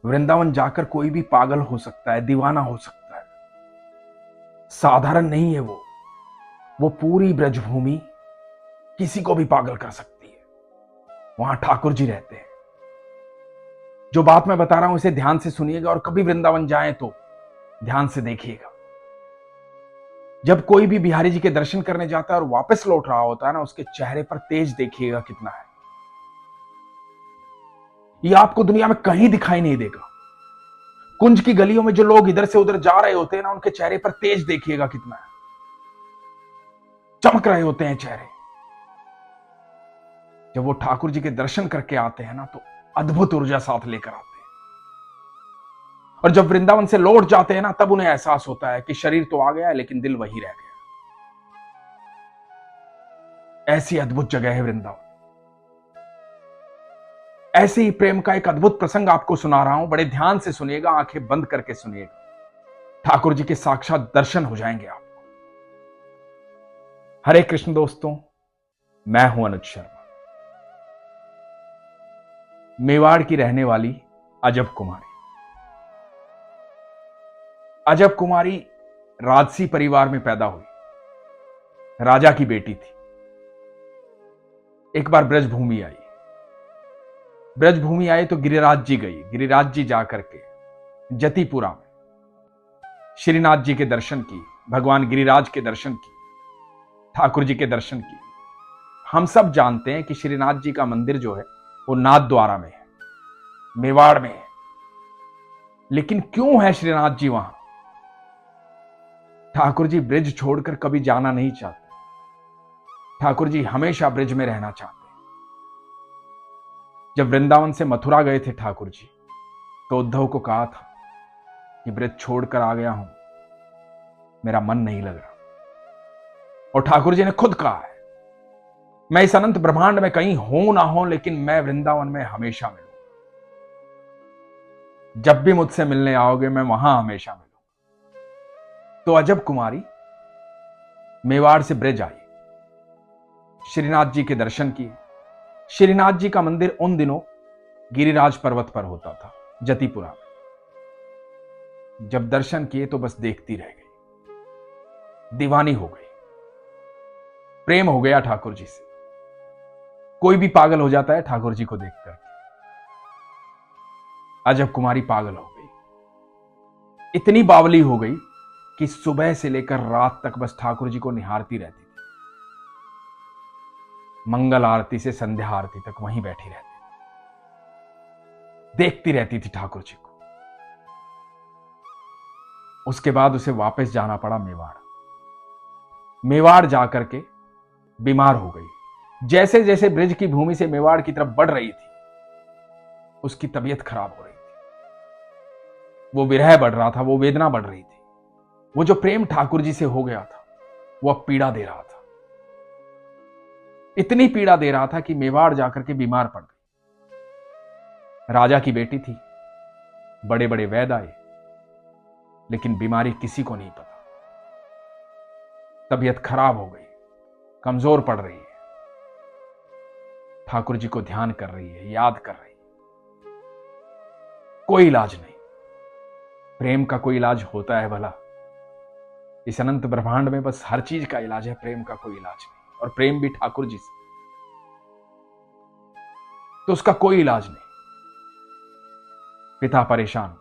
वृंदावन जाकर कोई भी पागल हो सकता है, दीवाना हो सकता है। साधारण नहीं है वो पूरी ब्रजभूमि किसी को भी पागल कर सकती है। वहां ठाकुर जी रहते हैं। जो बात मैं बता रहा हूं इसे ध्यान से सुनिएगा और कभी वृंदावन जाएं तो ध्यान से देखिएगा। जब कोई भी बिहारी जी के दर्शन करने जाता है और वापस लौट रहा होता है ना, उसके चेहरे पर तेज देखिएगा कितना है। ये आपको दुनिया में कहीं दिखाई नहीं देगा। कुंज की गलियों में जो लोग इधर से उधर जा रहे होते हैं ना, उनके चेहरे पर तेज देखिएगा कितना है। चमक रहे होते हैं चेहरे। जब वो ठाकुर जी के दर्शन करके आते हैं ना, तो अद्भुत ऊर्जा साथ लेकर आते हैं। और जब वृंदावन से लौट जाते हैं ना, तब उन्हें एहसास होता है कि शरीर तो आ गया है लेकिन दिल वही रह गया। ऐसी अद्भुत जगह है वृंदावन। ऐसे ही प्रेम का एक अद्भुत प्रसंग आपको सुना रहा हूं। बड़े ध्यान से सुनिएगा, आंखें बंद करके सुनिएगा। ठाकुर जी के साक्षात दर्शन हो जाएंगे आपको। हरे कृष्ण दोस्तों, मैं हूं अनुज शर्मा। मेवाड़ की रहने वाली अजब कुमारी। अजब कुमारी राजसी परिवार में पैदा हुई। राजा की बेटी थी। एक बार ब्रजभूमि आई। ब्रजभूमि आई तो गिरिराज जी गई। गिरिराज जी जाकर के जतिपुरा में श्रीनाथ जी के दर्शन की, भगवान गिरिराज के दर्शन की, ठाकुर जी के दर्शन की। हम सब जानते हैं कि श्रीनाथ जी का मंदिर जो है वो नाथ द्वारा में है, मेवाड़ में है। लेकिन क्यों है श्रीनाथ जी वहां? ठाकुर जी ब्रिज छोड़कर कभी जाना नहीं चाहते। ठाकुर जी हमेशा ब्रिज में रहना चाहते हैं। जब वृंदावन से मथुरा गए थे ठाकुर जी, तो उद्धव को कहा था कि ब्रिज छोड़कर आ गया हूं, मेरा मन नहीं लग रहा। और ठाकुर जी ने खुद कहा है, मैं इस अनंत ब्रह्मांड में कहीं हूं ना हो, लेकिन मैं वृंदावन में हमेशा मिलूं। जब भी मुझसे मिलने आओगे मैं वहां हमेशा मिलूं। तो अजब कुमारी मेवाड़ से ब्रिज आई, श्रीनाथ जी के दर्शन किए। श्रीनाथ जी का मंदिर उन दिनों गिरिराज पर्वत पर होता था, जतिपुरा में। जब दर्शन किए तो बस देखती रह गई, दीवानी हो गई। प्रेम हो गया ठाकुर जी से। कोई भी पागल हो जाता है ठाकुर जी को देखकर। अजब कुमारी पागल हो गई। इतनी बावली हो गई कि सुबह से लेकर रात तक बस ठाकुर जी को निहारती रहती थी। मंगल आरती से संध्या आरती तक वहीं बैठी रहती, देखती रहती थी ठाकुर जी को। उसके बाद उसे वापस जाना पड़ा मेवाड़। मेवाड़ जाकर के बीमार हो गई। जैसे जैसे ब्रिज की भूमि से मेवाड़ की तरफ बढ़ रही थी, उसकी तबीयत खराब हो रही थी। वो विरह बढ़ रहा था, वो वेदना बढ़ रही थी। वो जो प्रेम ठाकुर जी से हो गया था, वो अब पीड़ा दे रहा था। इतनी पीड़ा दे रहा था कि मेवाड़ जाकर के बीमार पड़ गई। राजा की बेटी थी, बड़े बड़े वैद्य आए, लेकिन बीमारी किसी को नहीं पता। तबीयत खराब हो गई, कमजोर पड़ रही है। ठाकुर जी को ध्यान कर रही है, याद कर रही है। कोई इलाज नहीं। प्रेम का कोई इलाज होता है भला? इस अनंत ब्रह्मांड में बस हर चीज का इलाज है, प्रेम का कोई इलाज नहीं। और प्रेम भी ठाकुर जी से, तो उसका कोई इलाज नहीं। पिता परेशान।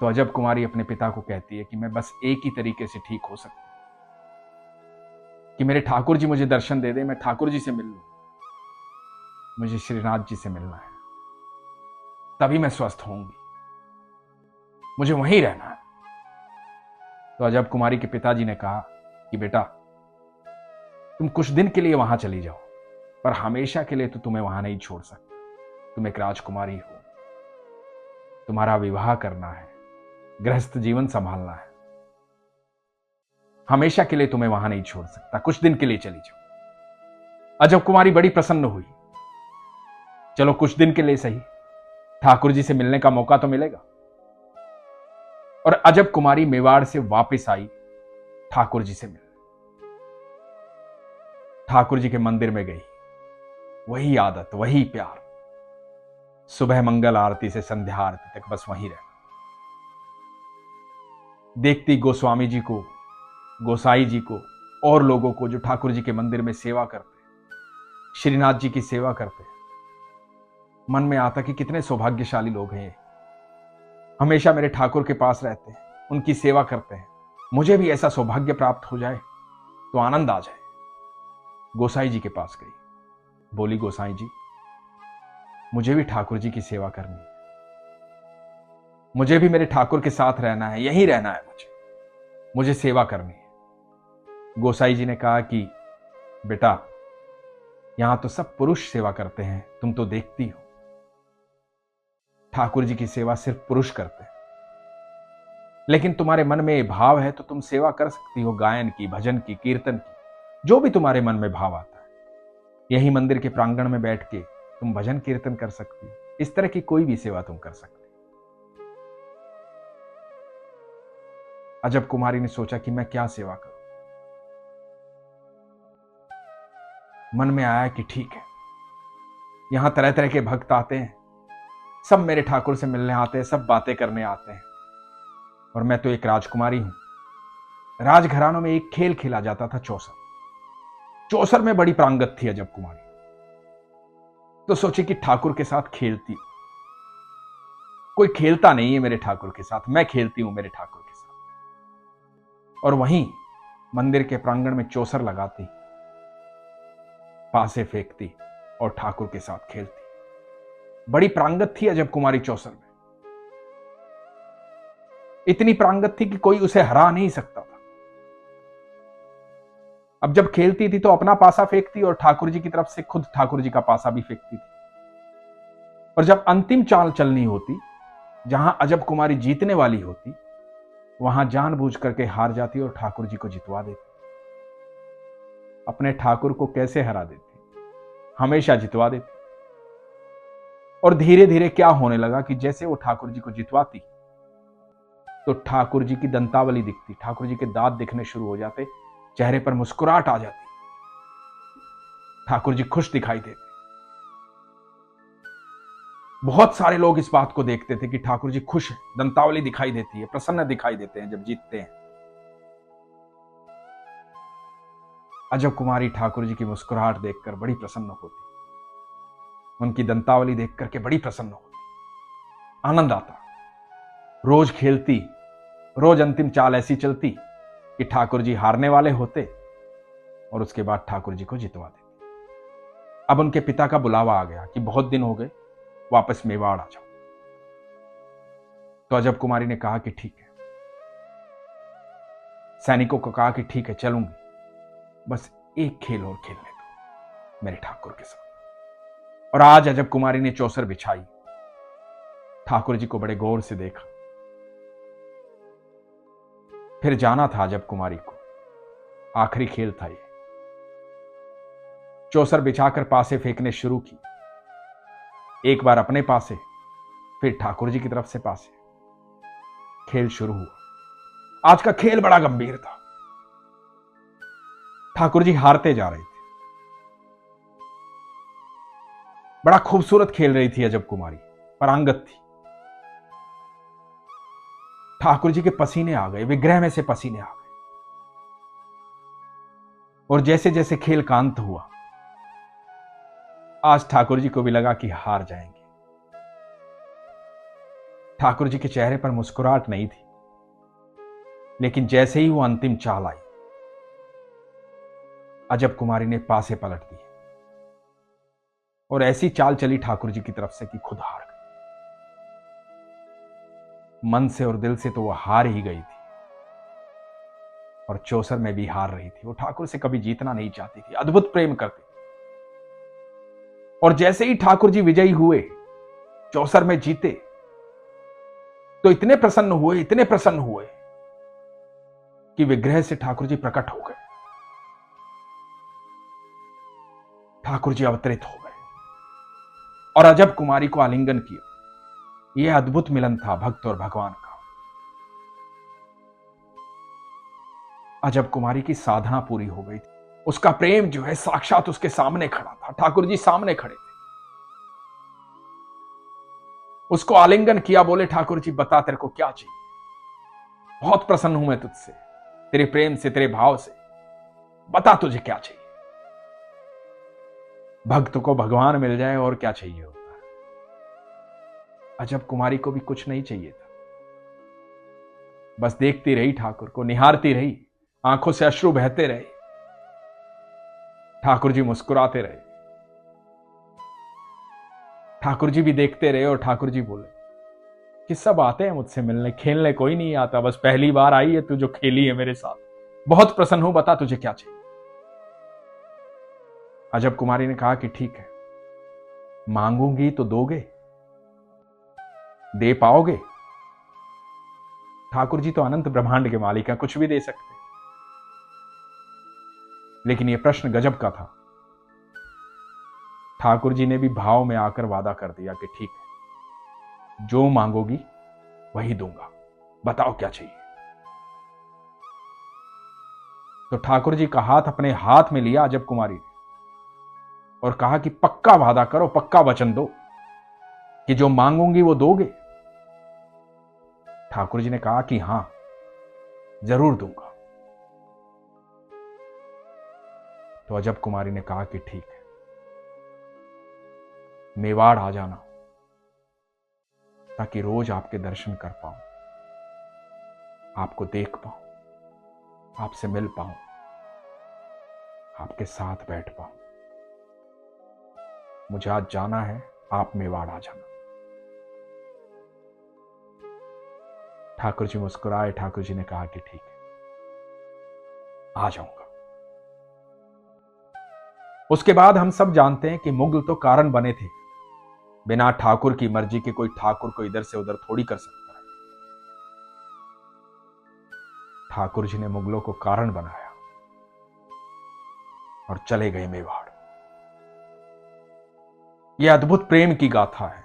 तो अजब कुमारी अपने पिता को कहती है कि मैं बस एक ही तरीके से ठीक हो सकती हूं, कि मेरे ठाकुर जी मुझे दर्शन दे दे, मैं ठाकुर जी से मिल लूं। मुझे श्रीनाथ जी से मिलना है, तभी मैं स्वस्थ होंगी। मुझे वहीं रहना है। तो अजब कुमारी के पिताजी ने कहा कि बेटा, तुम कुछ दिन के लिए वहां चली जाओ, पर हमेशा के लिए तो तुम्हें वहां नहीं छोड़ सकता। तुम एक राजकुमारी हो, तुम्हारा विवाह करना है, गृहस्थ जीवन संभालना है। हमेशा के लिए तुम्हें वहां नहीं छोड़ सकता, कुछ दिन के लिए चली जाओ। अजब कुमारी बड़ी प्रसन्न हुई। चलो कुछ दिन के लिए सही, ठाकुर जी से मिलने का मौका तो मिलेगा। और अजब कुमारी मेवाड़ से वापस आई ठाकुर जी से मिलने। ठाकुर जी के मंदिर में गई। वही आदत, वही प्यार। सुबह मंगल आरती से संध्या आरती तक बस वहीं रहना। देखती गोस्वामी जी को, गोसाई जी को और लोगों को जो ठाकुर जी के मंदिर में सेवा करते, श्रीनाथ जी की सेवा करते, मन में आता कि कितने सौभाग्यशाली लोग हैं ये, हमेशा मेरे ठाकुर के पास रहते हैं, उनकी सेवा करते हैं। मुझे भी ऐसा सौभाग्य प्राप्त हो जाए तो आनंद आ जाए। गोसाई जी के पास गई, बोली गोसाई जी मुझे भी ठाकुर जी की सेवा करनी है, मुझे भी मेरे ठाकुर के साथ रहना है, यहीं रहना है, मुझे सेवा करनी है। गोसाई जी ने कहा कि बेटा यहां तो सब पुरुष सेवा करते हैं, तुम तो देखती हो, ठाकुर जी की सेवा सिर्फ पुरुष करते हैं, लेकिन तुम्हारे मन में ये भाव है तो तुम सेवा कर सकती हो, गायन की, भजन की, कीर्तन की, जो भी तुम्हारे मन में भाव आता है। यही मंदिर के प्रांगण में बैठ के तुम भजन कीर्तन कर सकती हो, इस तरह की कोई भी सेवा तुम कर सकती हो। अजब कुमारी ने सोचा कि मैं क्या सेवा करूं। मन में आया कि ठीक है, यहां तरह तरह के भक्त आते हैं, सब मेरे ठाकुर से मिलने आते हैं, सब बातें करने आते हैं, और मैं तो एक राजकुमारी हूं। राजघरानों में एक खेल खेला जाता था, चौसर। चौसर में बड़ी प्रांगत थी अजब कुमारी, तो सोची कि ठाकुर के साथ खेलती। कोई खेलता नहीं है मेरे ठाकुर के साथ, मैं खेलती हूं मेरे ठाकुर के साथ। और वहीं मंदिर के प्रांगण में चौसर लगाती, पासे फेंकती और ठाकुर के साथ खेलती। बड़ी प्रांगत थी अजब कुमारी चौसर में, इतनी प्रांगत थी कि कोई उसे हरा नहीं सकता था। अब जब खेलती थी तो अपना पासा फेंकती और ठाकुर जी की तरफ से खुद ठाकुर जी का पासा भी फेंकती थी। और जब अंतिम चाल चलनी होती, जहां अजब कुमारी जीतने वाली होती, वहां जानबूझ करके हार जाती और ठाकुर जी को जितवा देती। अपने ठाकुर को कैसे हरा देती, हमेशा जितवा देती। और धीरे धीरे क्या होने लगा कि जैसे वो ठाकुर जी को जितवाती तो ठाकुर जी की दंतावली दिखती, ठाकुर जी के दांत दिखने शुरू हो जाते, चेहरे पर मुस्कुराहट आ जाती, ठाकुर जी खुश दिखाई देते। बहुत सारे लोग इस बात को देखते थे कि ठाकुर जी खुश हैं, दंतावली दिखाई देती है, प्रसन्न दिखाई देते हैं जब जीतते हैं। अजब कुमारी ठाकुर जी की मुस्कुराहट देखकर बड़ी प्रसन्न होती, उनकी दंतावली देख करके बड़ी प्रसन्न होती, आनंद आता। रोज खेलती, रोज अंतिम चाल ऐसी चलती कि ठाकुर जी हारने वाले होते और उसके बाद ठाकुर जी को जितवा देते। अब उनके पिता का बुलावा आ गया कि बहुत दिन हो गए, वापस मेवाड़ आ जाओ। तो अजब कुमारी ने कहा कि ठीक है, सैनिकों को कहा कि ठीक है चलूंगी, बस एक खेल और खेलने दो मेरे ठाकुर के साथ। और आज अजब कुमारी ने चौसर बिछाई, ठाकुर जी को बड़े गौर से देखा। फिर जाना था अजब कुमारी को, आखिरी खेल था ये। चौसर बिछाकर पासे फेंकने शुरू की, एक बार अपने पासे, फिर ठाकुर जी की तरफ से पासे। खेल शुरू हुआ। आज का खेल बड़ा गंभीर था, ठाकुर जी हारते जा रहे थे। बड़ा खूबसूरत खेल रही थी अजब कुमारी, पारंगत थी। ठाकुर जी के पसीने आ गए, विग्रह में से पसीने आ गए। और जैसे जैसे खेल का अंत हुआ, आज ठाकुर जी को भी लगा कि हार जाएंगे। ठाकुर जी के चेहरे पर मुस्कुराहट नहीं थी, लेकिन जैसे ही वो अंतिम चाल आई, अजब कुमारी ने पासे पलट दिए और ऐसी चाल चली ठाकुर जी की तरफ से कि खुद हार गई। मन से और दिल से तो वो हार ही गई थी, और चौसर में भी हार रही थी। वो ठाकुर से कभी जीतना नहीं चाहती थी, अद्भुत प्रेम करती थी। और जैसे ही ठाकुर जी विजयी हुए, चौसर में जीते, तो इतने प्रसन्न हुए, इतने प्रसन्न हुए कि विग्रह से ठाकुर जी प्रकट हो गए, ठाकुर जी अवतरित हो गए और अजब कुमारी को आलिंगन किया। यह अद्भुत मिलन था भक्त और भगवान का। अजब कुमारी की साधना पूरी हो गई थी, उसका प्रेम जो है साक्षात उसके सामने खड़ा था, ठाकुर जी सामने खड़े थे। उसको आलिंगन किया, बोले ठाकुर जी बता तेरे को क्या चाहिए, बहुत प्रसन्न हूं मैं तुझसे, तेरे प्रेम से, तेरे भाव से, बता तुझे क्या चाहिए। भक्त को भगवान मिल जाए और क्या चाहिए होता है। अजब कुमारी को भी कुछ नहीं चाहिए था, बस देखती रही ठाकुर को, निहारती रही, आंखों से अश्रु बहते रहे, ठाकुर जी मुस्कुराते रहे। ठाकुर जी भी देखते रहे और ठाकुर जी बोले कि सब आते हैं मुझसे मिलने, खेलने कोई नहीं आता, बस पहली बार आई है तू जो खेली है मेरे साथ, बहुत प्रसन्न हूं, बता तुझे क्या चाहिए। अजब कुमारी ने कहा कि ठीक है, मांगूंगी तो दोगे, दे पाओगे। ठाकुर जी तो अनंत ब्रह्मांड के मालिक हैं, कुछ भी दे सकते, लेकिन यह प्रश्न गजब का था। ठाकुर जी ने भी भाव में आकर वादा कर दिया कि ठीक है, जो मांगोगी वही दूंगा, बताओ क्या चाहिए। तो ठाकुर जी का हाथ अपने हाथ में लिया अजब कुमारी ने और कहा कि पक्का वादा करो, पक्का वचन दो कि जो मांगूंगी वो दोगे। ठाकुर जी ने कहा कि हां, जरूर दूंगा। तो अजब कुमारी ने कहा कि ठीक है, मेवाड़ आ जाना ताकि रोज आपके दर्शन कर पाऊं, आपको देख पाऊं, आपसे मिल पाऊं, आपके साथ बैठ पाऊं। मुझे आज जाना है, आप मेवाड़ आ जाना। ठाकुर जी मुस्कुराए, ठाकुर जी ने कहा कि ठीक है, आ जाऊंगा। उसके बाद हम सब जानते हैं कि मुगल तो कारण बने थे, बिना ठाकुर की मर्जी के कोई ठाकुर को इधर से उधर थोड़ी कर सकता है। ठाकुर जी ने मुगलों को कारण बनाया और चले गए मेवाड़। यह अद्भुत प्रेम की गाथा है।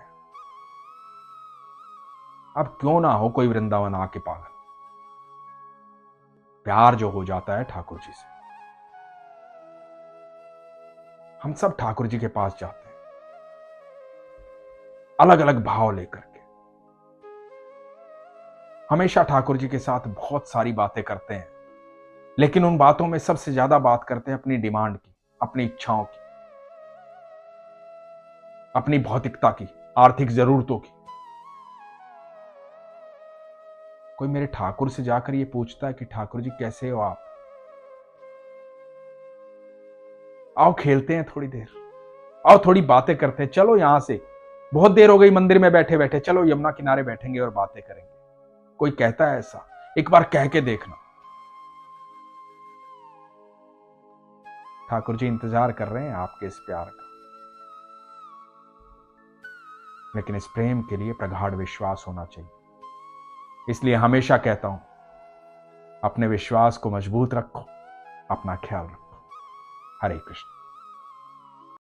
अब क्यों ना हो कोई वृंदावन आके पागल, प्यार जो हो जाता है ठाकुर जी से। हम सब ठाकुर जी के पास जाते हैं अलग अलग भाव लेकर के, हमेशा ठाकुर जी के साथ बहुत सारी बातें करते हैं, लेकिन उन बातों में सबसे ज्यादा बात करते हैं अपनी डिमांड की, अपनी इच्छाओं की, अपनी भौतिकता की, आर्थिक जरूरतों की। कोई मेरे ठाकुर से जाकर ये पूछता है कि ठाकुर जी कैसे हो आप, आओ खेलते हैं थोड़ी देर, आओ थोड़ी बातें करते हैं, चलो यहां से, बहुत देर हो गई मंदिर में बैठे बैठे, चलो यमुना किनारे बैठेंगे और बातें करेंगे। कोई कहता है ऐसा, एक बार कह के देखना। ठाकुर जी इंतजार कर रहे हैं आपके इस प्यार का, लेकिन इस प्रेम के लिए प्रगाढ़ विश्वास होना चाहिए। इसलिए हमेशा कहता हूं, अपने विश्वास को मजबूत रखो, अपना ख्याल रखो। हरे कृष्ण।